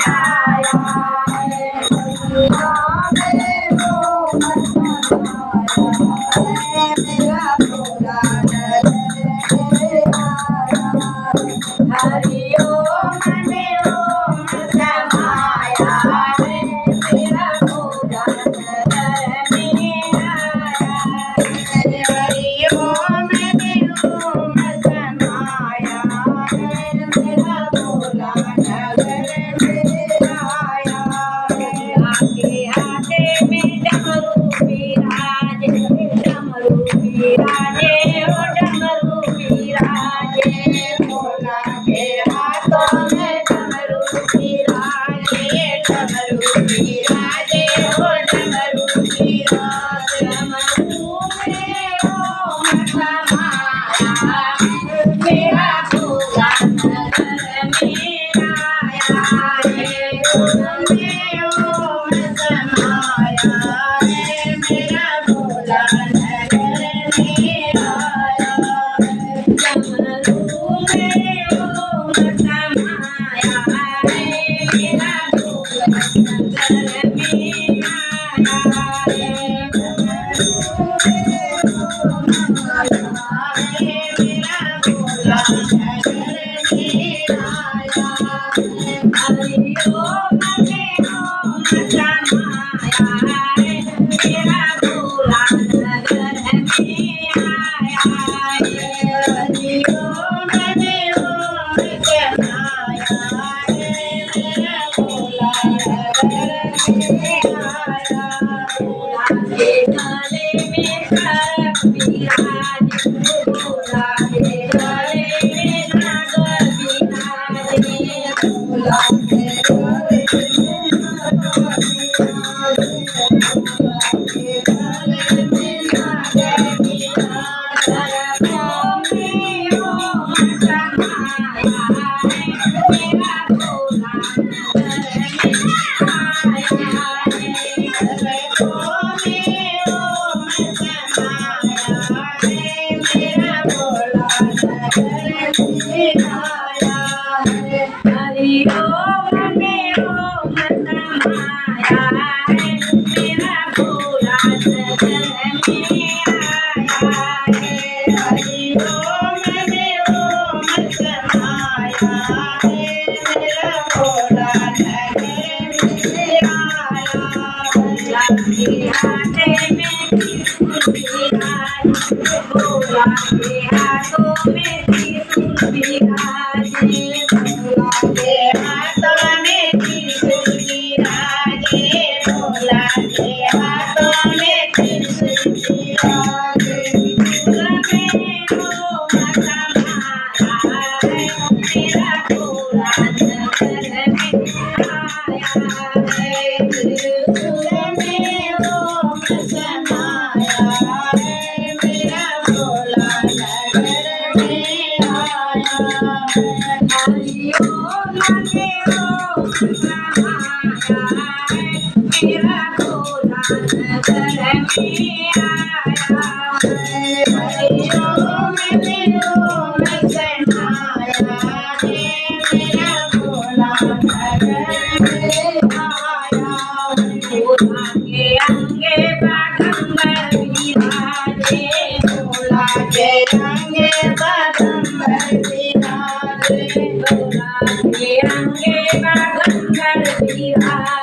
आया है। मेरा भोला हरि ओम ने ओम समाया है। मेरा भोला में आया है। हरि ओम ने ओम समाया है। मेरा भोला नगर में आया है। आगे आगे में डमरू बिराजे, डमरू बिराजे, ओ डमरू बिराजे। भोला के हाथों में डमरू बिराजे, डमरू बिराजे, ओ डमरू बिराजे। डमरू में ओम समाया है। मेरा भोला नगर में आया है। ओम में ओम समाया है। मेरा भोला नगर में आया है। डमरू में ओम समाया है। मेरा भोला नगर में आया है। डमरू में ओम समाया है। मेरा भोला नगर में आया है। हरि ओम ने ओम समाया है। मेरा भोला नगर में आया है। हरि ओम ने ओम समाया है। मेरा भोला नगर में आया। भोला के गले में सर्प बिराजे, भोला के गले में नाग बिराजे। भोला के गले में नाग बिराजे, भोला के गले में नाग बिराजे। सर्पों में ओम समाया है। मेरा भोला नगर में आया है। सर्पों में ओम समाया है। मेरा भोला नगर में आया है। हरि ओम में ओम समाया है। मेरा भोला नगर में आया है। हरि ओम में ओम समाया है। मेरा भोला नगर में आया। भोला के हाथे में त्रिशूल बिराजे, भोला के हाथों में त्रिशूल बिराजे। भोला के हाथों में त्रिशूल बिराजे, भोला के हाथों में त्रिशूल बिराजे। त्रिशूल में ओम समाया है। मेरा भोला नगर में आया है। त्रिशूल में ओम समाया है। मेरा भोला नगर में आया है। हरि ओम ने ओम समाया है। मेरा भोला नगर में आया है। हरि ओम ने ओम समाया है। मेरा भोला नगर में आया है। भोला के अंगे बागंबर बिराजे, भोला के अंगे बागंबर बिराजे। भोला के अंगे बागंबर बिराजे।